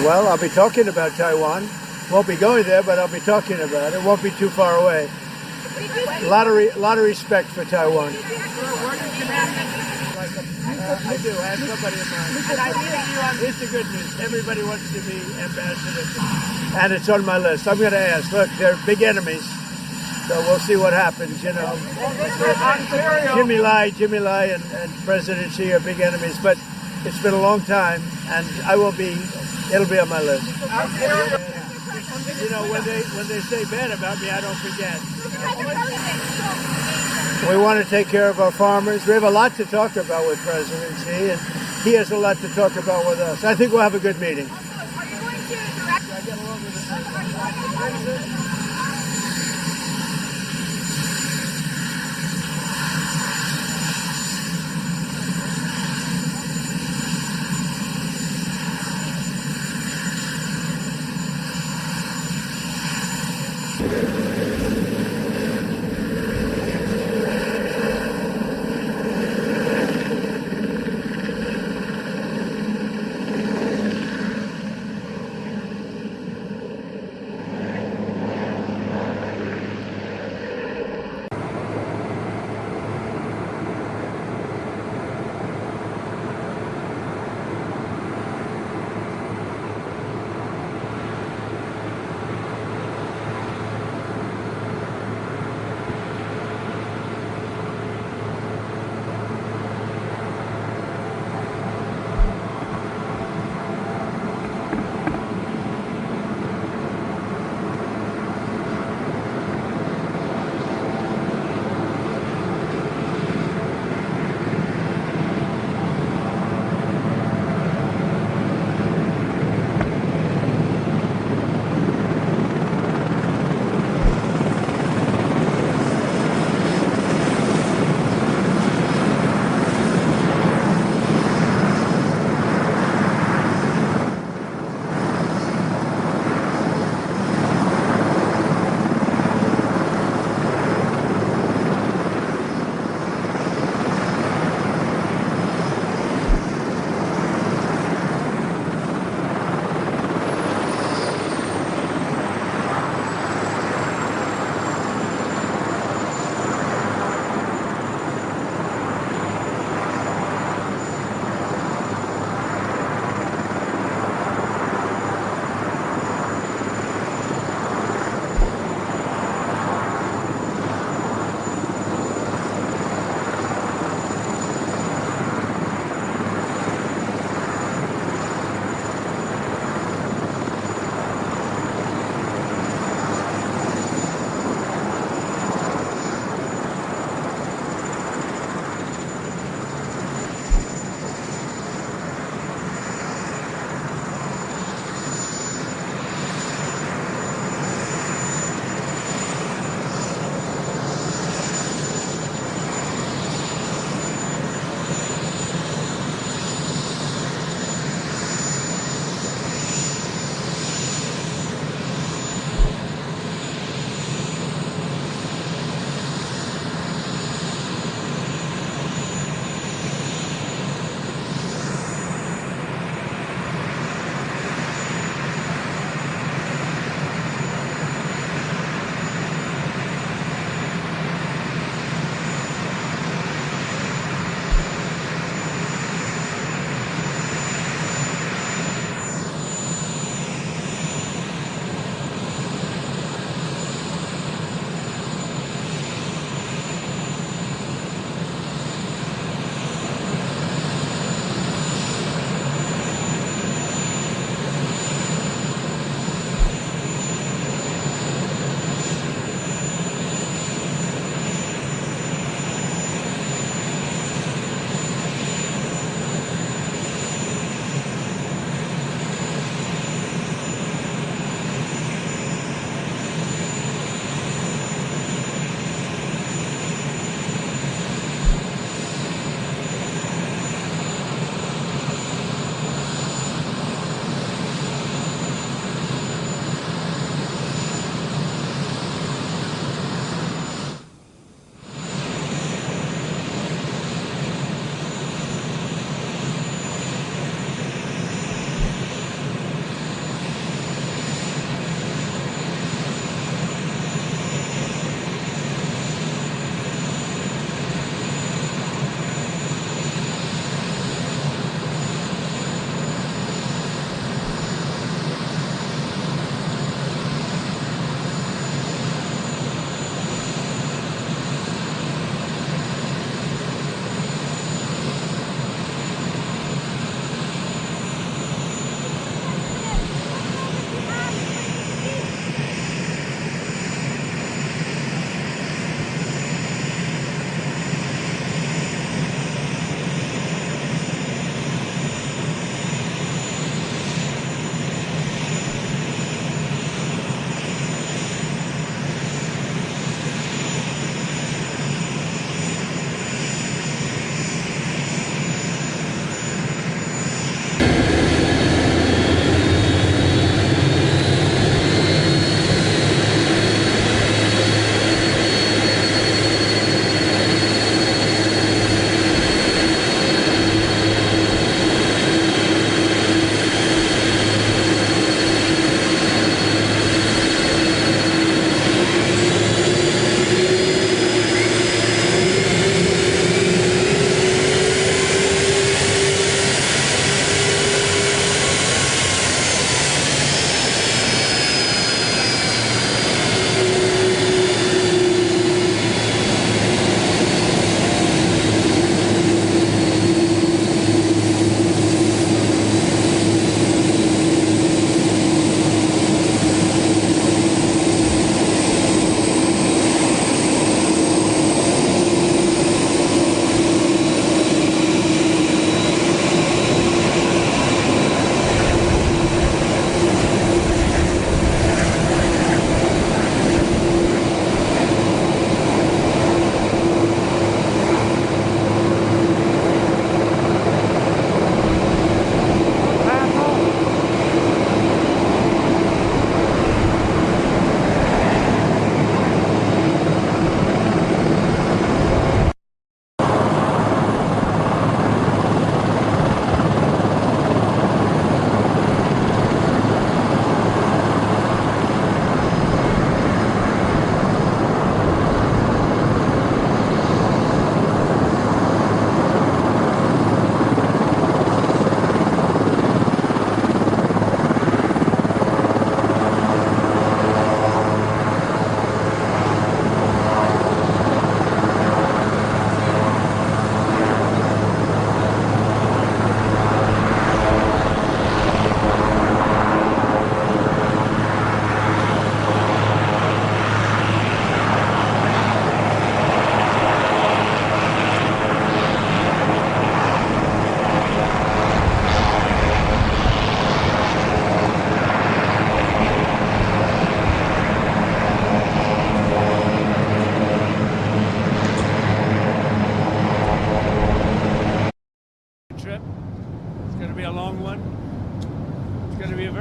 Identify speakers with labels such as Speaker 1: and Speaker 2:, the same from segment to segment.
Speaker 1: Well, I'll be talking about Taiwan. Won't be going there, but I'll be talking about it. Won't be too far away. A lot of respect for Taiwan. I do. I have somebody in mind. Here's the good news. Everybody wants to be ambassador. And it's on my list. I'm going to ask. Look, they're big enemies. So we'll see what happens, you know. Jimmy Lai and President Xi are big enemies. But it's been a long time, and it'll be on my list. You know, when they say bad about me, I don't forget. We want to take care of our farmers. We have a lot to talk about with President Xi, and he has a lot to talk about with us. I think we'll have a good meeting.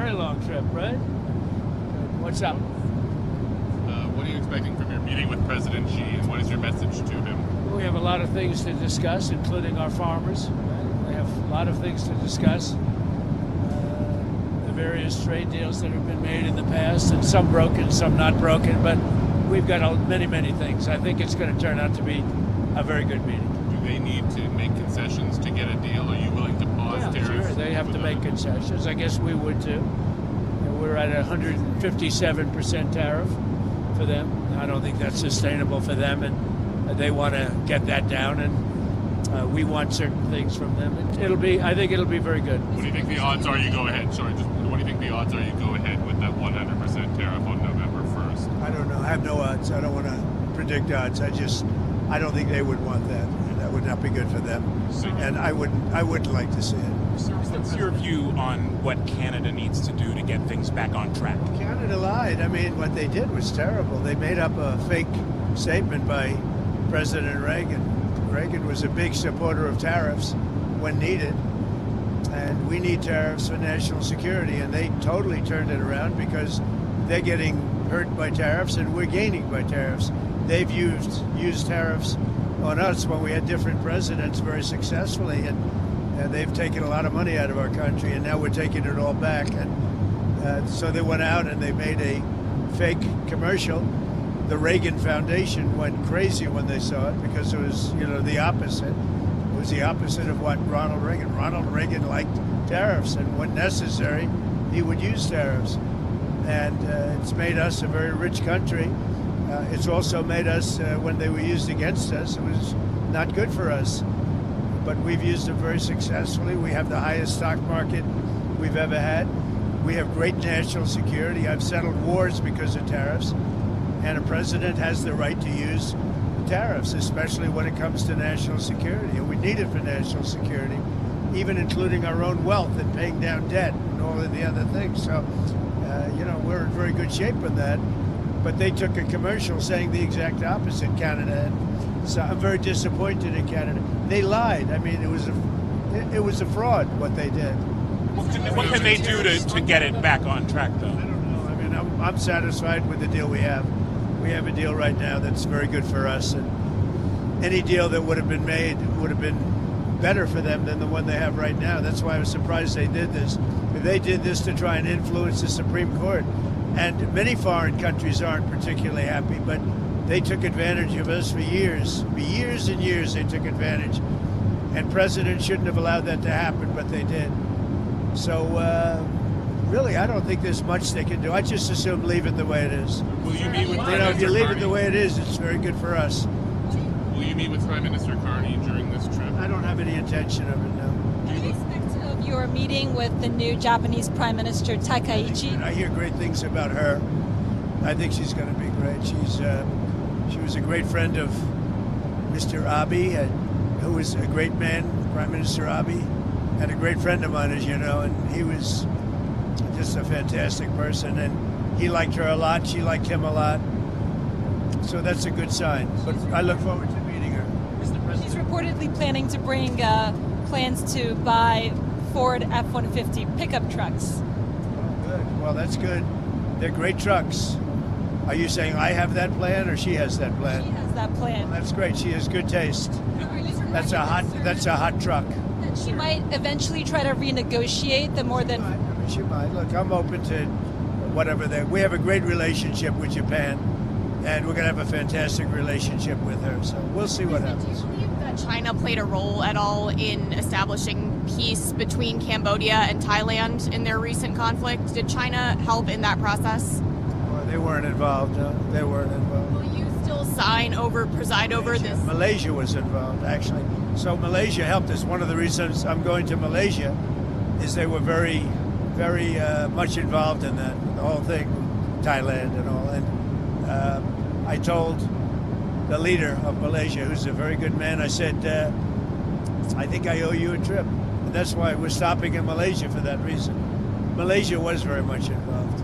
Speaker 1: very long trip, right? What's up?
Speaker 2: What are you expecting from your meeting with President Xi, and what is your message to him?
Speaker 1: We have a lot of things to discuss, including our farmers. We have a lot of things to discuss. The various trade deals that have been made in the past, and some broken, some not broken, but we've got many, many things. I think it's going to turn out to be a very good meeting.
Speaker 2: Do they need to make concessions to get a deal? Are you willing to pause tariffs?
Speaker 1: Sure, they have to make concessions. I guess we would too. We're at 157% tariff for them. I don't think that's sustainable for them, and they want to get that down, and we want certain things from them. I think it'll be very good.
Speaker 2: What do you think the odds are you go ahead? What do you think the odds are you go ahead with that 100% tariff on November 1st?
Speaker 3: I don't know. I have no odds. I don't want to predict odds. I don't think they would want that. That would not be good for them. And I wouldn't like to see it.
Speaker 4: Sir, what's your view on what Canada needs to do to get things back on track?
Speaker 3: Canada lied. I mean, what they did was terrible. They made up a fake statement by President Reagan. Reagan was a big supporter of tariffs when needed. And we need tariffs for national security. And they totally turned it around because they're getting hurt by tariffs and we're gaining by tariffs. They've used tariffs on us when we had different presidents very successfully, and they've taken a lot of money out of our country, and now we're taking it all back. And so they went out and they made a fake commercial. The Reagan Foundation went crazy when they saw it because it was, the opposite. It was the opposite of what Ronald Reagan liked tariffs, and when necessary, he would use tariffs. And it's made us a very rich country. It's also made us, when they were used against us, it was not good for us. But we've used them very successfully. We have the highest stock market we've ever had. We have great national security. I've settled wars because of tariffs. And a president has the right to use tariffs, especially when it comes to national security. And we need it for national security, even including our own wealth and paying down debt and all of the other things. So, we're in very good shape with that. But they took a commercial saying the exact opposite, Canada. And so I'm very disappointed in Canada. They lied. I mean, it was a fraud what they did.
Speaker 4: What can they do to get it back on track, though?
Speaker 3: I don't know. I mean, I'm satisfied with the deal we have. We have a deal right now that's very good for us. And any deal that would have been made would have been better for them than the one they have right now. That's why I was surprised they did this. They did this to try and influence the Supreme Court. And many foreign countries aren't particularly happy, but they took advantage of us for years. For years and years they took advantage. And presidents shouldn't have allowed that to happen, but they did. So, really, I don't think there's much they can do. I just assume leave it the way it is.
Speaker 2: Will you meet with Prime
Speaker 3: if
Speaker 2: Minister
Speaker 3: you leave
Speaker 2: Carney?
Speaker 3: it the way it is, it's very good for us.
Speaker 2: Will you meet with Prime Minister Carney during this trip?
Speaker 3: I don't have any intention of it, no.
Speaker 5: What do you expect of your meeting with the new Japanese Prime Minister Takaichi?
Speaker 3: I hear great things about her. I think she's going to be great. She was a great friend of Mr. Abe, who was a great man, Prime Minister Abe, and a great friend of mine, as you know, and he was just a fantastic person, and he liked her a lot. She liked him a lot. So that's a good sign. But I look forward to meeting her.
Speaker 5: She's reportedly planning to bring plans to buy Ford F-150 pickup trucks.
Speaker 3: Oh, good. Well, that's good. They're great trucks. Are you saying I have that plan or she has that plan?
Speaker 5: She has that plan.
Speaker 3: Well, that's great. She has good taste. That's a hot truck.
Speaker 5: That she might eventually try to renegotiate the more than...
Speaker 3: She might. Look, I'm open to whatever we have a great relationship with Japan, and we're going to have a fantastic relationship with her. So we'll see what happens.
Speaker 6: Do you believe that China played a role at all in establishing peace between Cambodia and Thailand in their recent conflict? Did China help in that process?
Speaker 3: Well, they weren't involved. No, they weren't involved.
Speaker 6: Will you still preside over this?
Speaker 3: Malaysia was involved, actually. So Malaysia helped us. One of the reasons I'm going to Malaysia is they were very, very much involved in that, the whole thing, Thailand and all. And I told the leader of Malaysia, who's a very good man, I said, I think I owe you a trip. And that's why we're stopping in Malaysia for that reason. Malaysia was very much involved.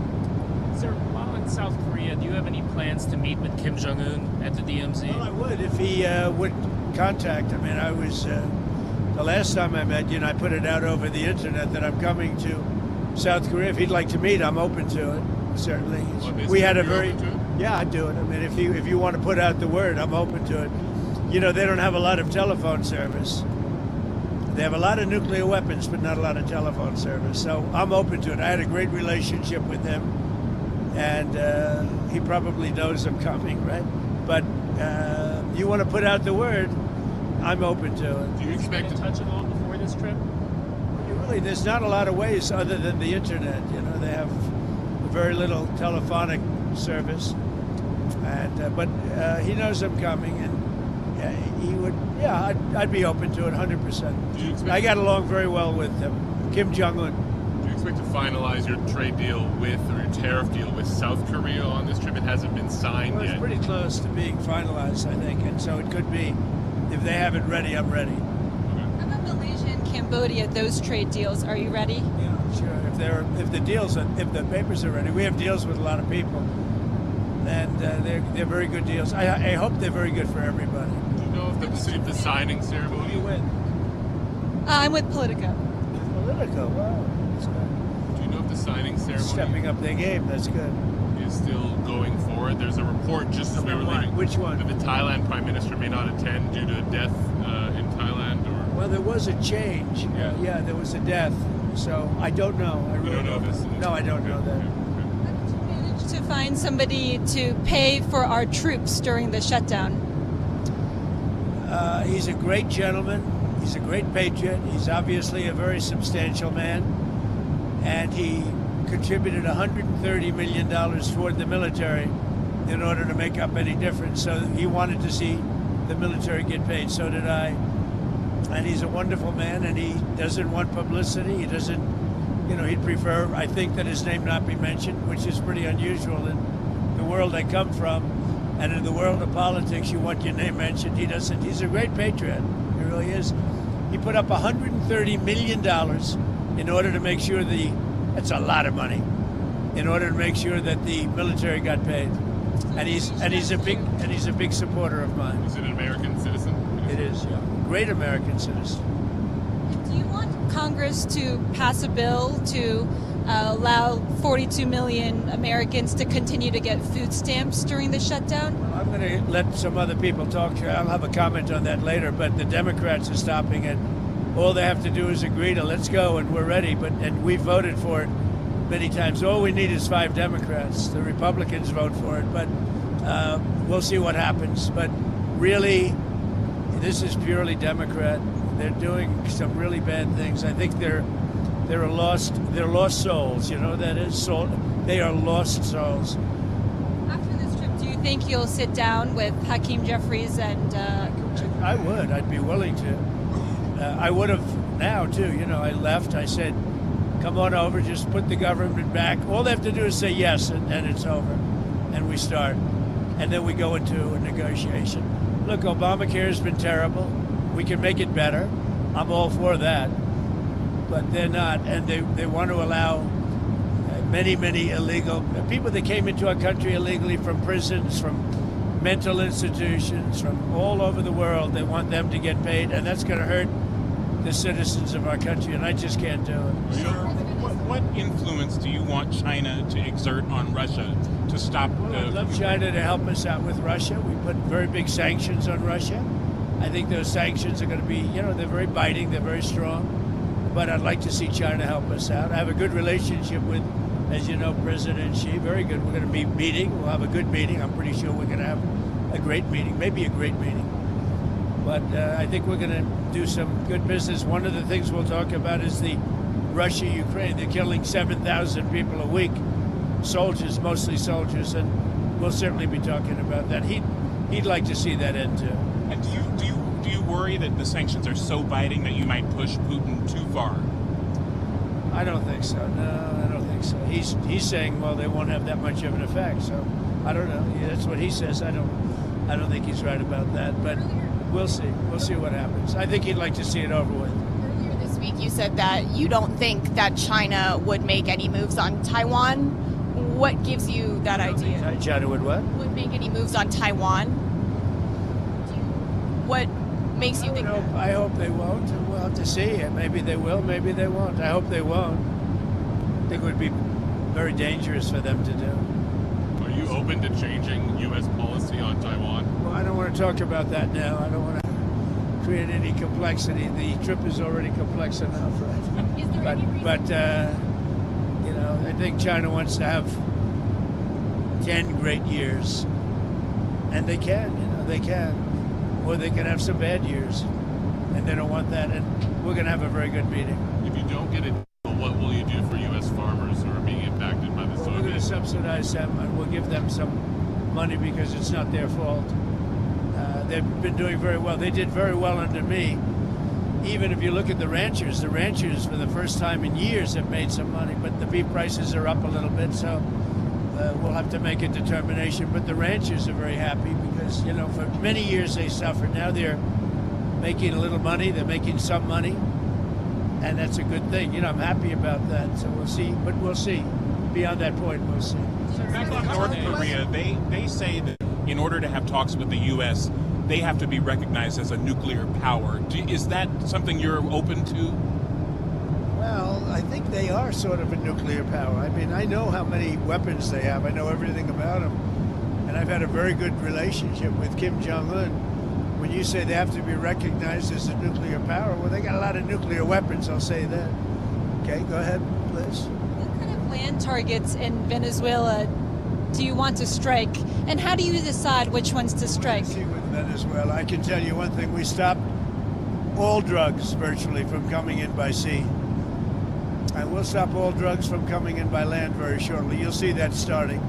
Speaker 7: Sir, while in South Korea, do you have any plans to meet with Kim Jong-un at the DMZ?
Speaker 3: Well, I would if he would contact. I mean, I was, the last time I met you, and I put it out over the internet that I'm coming to South Korea. If he'd like to meet, I'm open to it. Certainly. We had a very, yeah, I'd do it. I mean, if you want to put out the word, I'm open to it. You know, they don't have a lot of telephone service. They have a lot of nuclear weapons, but not a lot of telephone service. So I'm open to it. I had a great relationship with him, and he probably knows I'm coming, right? But you want to put out the word, I'm open to it.
Speaker 7: Do you expect to touch at all before this trip?
Speaker 3: Really, there's not a lot of ways other than the internet. You know, they have very little telephonic service, and but he knows I'm coming, and he would. Yeah, I'd be open to it 100%. I got along very well with him, Kim Jong-un.
Speaker 2: Do you expect to finalize your trade deal with, or your tariff deal with South Korea on this trip? It hasn't been signed
Speaker 3: yet. It's pretty close to being finalized, I think, and so it could be. If they have it ready, I'm ready.
Speaker 5: How about Malaysia and Cambodia? Those trade deals, are you ready?
Speaker 3: Yeah, sure. If the papers are ready, we have deals with a lot of people, and they're very good deals. I hope they're very good for everybody.
Speaker 2: Do you know if the signing ceremony?
Speaker 3: Who do you win?
Speaker 5: I'm with Politico.
Speaker 3: Politico, wow, that's good.
Speaker 2: Do you know if the signing ceremony
Speaker 3: stepping up their game? That's good.
Speaker 2: Is still going forward? There's a report just as we were leaving.
Speaker 3: Which one?
Speaker 2: That the Thailand Prime Minister may not attend due to a death in Thailand, or
Speaker 3: well, there was a change. Yeah, there was a death. So I don't know. I really
Speaker 2: don't know if it's
Speaker 3: no, I don't know that.
Speaker 5: How did you manage to find somebody to pay for our troops during the shutdown?
Speaker 3: He's a great gentleman. He's a great patriot. He's obviously a very substantial man, and he contributed $130 million toward the military in order to make up any difference. So he wanted to see the military get paid. So did I. And he's a wonderful man, and he doesn't want publicity. He doesn't, you know, he'd prefer, I think, that his name not be mentioned, which is pretty unusual in the world I come from. And in the world of politics, you want your name mentioned. He doesn't. He's a great patriot. He really is. He put up $130 million in order to make sure that's a lot of money, in order to make sure that the military got paid. And he's a big supporter of mine.
Speaker 2: Is it an American citizen?
Speaker 3: It is, yeah. Great American citizen.
Speaker 5: Do you want Congress to pass a bill to allow 42 million Americans to continue to get food stamps during the shutdown?
Speaker 3: I'm going to let some other people talk to you. I'll have a comment on that later, but the Democrats are stopping it. All they have to do is agree to let's go, and we're ready. And we voted for it many times. All we need is 5 Democrats. The Republicans vote for it, but we'll see what happens. But really, this is purely Democrat. They're doing some really bad things. I think they're lost souls. You know that is they are lost souls.
Speaker 5: After this trip, do you think you'll sit down with Hakeem Jeffries and?
Speaker 3: I would. I'd be willing to. I would have now too. You know, I left. I said, "Come on over. Just put the government back. All they have to do is say yes, and it's over, and we start, and then we go into a negotiation." Look, Obamacare has been terrible. We can make it better. I'm all for that. But they're not, and they want to allow many illegal people that came into our country illegally from prisons, from mental institutions, from all over the world. They want them to get paid, and that's going to hurt the citizens of our country, and I just can't do it.
Speaker 4: Sir, what influence do you want China to exert on Russia to stop?
Speaker 3: I'd love China to help us out with Russia. We put very big sanctions on Russia. I think those sanctions are going to be, you know, they're very biting, they're very strong. But I'd like to see China help us out. I have a good relationship with, as you know, President Xi. Very good. We're going to be meeting. We'll have a good meeting. I'm pretty sure we're going to have a great meeting, maybe a great meeting. But I think we're going to do some good business. One of the things we'll talk about is the Russia-Ukraine. They're killing 7,000 people a week, soldiers, mostly soldiers, and we'll certainly be talking about that. He'd like to see that end too.
Speaker 4: And do you worry that the sanctions are so biting that you might push Putin too far?
Speaker 3: I don't think so. No, I don't think so. He's saying, well, they won't have that much of an effect. So I don't know. That's what he says. I don't think he's right about that. But we'll see. We'll see what happens. I think he'd like to see it over with.
Speaker 6: Earlier this week, you said that you don't think that China would make any moves on Taiwan. What gives you that idea?
Speaker 3: China would what?
Speaker 6: Would make any moves on Taiwan? What makes you think that?
Speaker 3: I hope they won't. We'll have to see. Maybe they will, maybe they won't. I hope they won't. think it would be very dangerous for them to do.
Speaker 2: Are you open to changing U.S. policy on Taiwan?
Speaker 3: Well, I don't want to talk about that now. I don't want to create any complexity. The trip is already complex enough, right?
Speaker 6: Is there any reason?
Speaker 3: But you know, I think China wants to have 10 great years, and they can. You know, they can, or they can have some bad years, and they don't want that. And we're going to have a very good meeting.
Speaker 2: If you don't get a deal, what will you do for U.S. farmers who are being impacted by the
Speaker 3: Well, we're going to
Speaker 2: soybean?
Speaker 3: subsidize them, and we'll give them some money because it's not their fault. They've been doing very well. They did very well under me. Even if you look at the ranchers for the first time in years have made some money, but the beef prices are up a little bit, so we'll have to make a determination. But the ranchers are very happy because, you know, for many years they suffered. Now they're making a little money, they're making some money, and that's a good thing. You know, I'm happy about that, so we'll see. But we'll see. Beyond that point, we'll see.
Speaker 4: Back on North Korea, they say that in order to have talks with the U.S., they have to be recognized as a nuclear power. Is that something you're open to?
Speaker 3: Well, I think they are sort of a nuclear power. I mean, I know how many weapons they have. I know everything about them. And I've had a very good relationship with Kim Jong-un. When you say they have to be recognized as a nuclear power, well, they got a lot of nuclear weapons, I'll say that. Okay, go ahead, please.
Speaker 5: What kind of land targets in Venezuela do you want to strike? And how do you decide which ones to strike?
Speaker 3: See, with Venezuela, I can tell you one thing. We stopped all drugs virtually from coming in by sea. And we'll stop all drugs from coming in by land very shortly. You'll see that starting.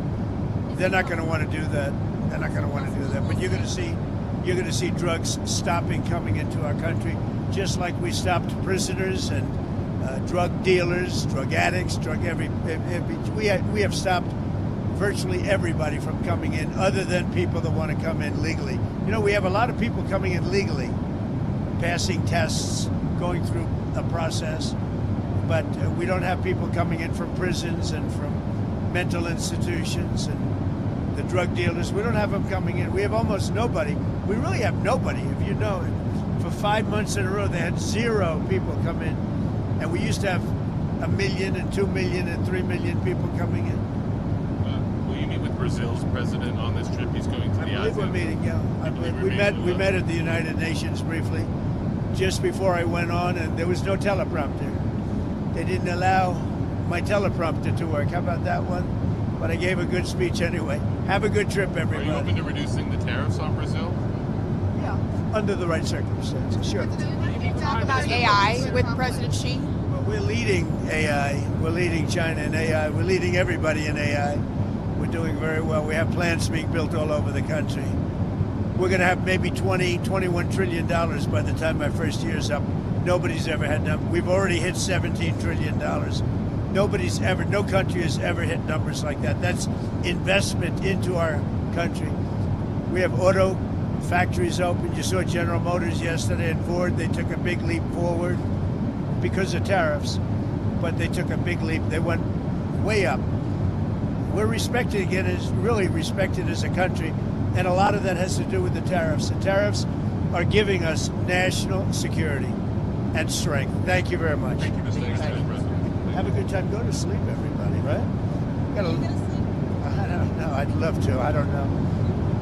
Speaker 3: They're not going to want to do that. They're not going to want to do that. But you're going to see drugs stopping coming into our country, just like we stopped prisoners and drug dealers, drug addicts, we have stopped virtually everybody from coming in other than people that want to come in legally. You know, we have a lot of people coming in legally, passing tests, going through a process, but we don't have people coming in from prisons and from mental institutions and the drug dealers. We don't have them coming in. We have almost nobody. We really have nobody, if you know it. For 5 months in a row, they had 0 people come in. And we used to have 1 million and 2 million and 3 million people coming in.
Speaker 2: Will you meet with Brazil's president on this trip? He's going to the
Speaker 3: I believe we're
Speaker 2: ASEAN.
Speaker 3: meeting, yeah. I believe
Speaker 2: we're meeting,
Speaker 3: we met at the United Nations briefly, just before I went on, and there was no teleprompter. They didn't allow my teleprompter to work. How about that one? But I gave a good speech anyway. Have a good trip,
Speaker 2: Are
Speaker 3: everybody.
Speaker 2: you open to reducing the tariffs on Brazil?
Speaker 3: Yeah, under the right circumstances, sure.
Speaker 6: Talk about AI with President Xi.
Speaker 3: Well, we're leading AI. We're leading China in AI. We're leading everybody in AI. We're doing very well. We have plants being built all over the country. We're going to have maybe $21 trillion by the time my first year's up. Nobody's ever had them. We've already hit $17 trillion. No country has ever hit numbers like that. That's investment into our country. We have auto factories open. You saw General Motors yesterday and Ford. They took a big leap forward because of tariffs, but they took a big leap. They went way up. We're respected again, really respected as a country, and a lot of that has to do with the tariffs. The tariffs are giving us national security and strength. Thank you very much.
Speaker 2: Thank you, Mr. President.
Speaker 3: Have a good time. Go to sleep, everybody, right?
Speaker 5: Are you going to sleep?
Speaker 3: I don't know. I'd love to. I don't know.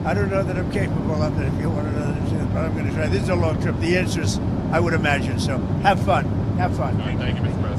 Speaker 3: I don't know that I'm capable of it if you want to know that, but I'm going to try. This is a long trip. The answer is, I would imagine so. Have fun. Have fun.
Speaker 2: All right, thank you, Mr. President.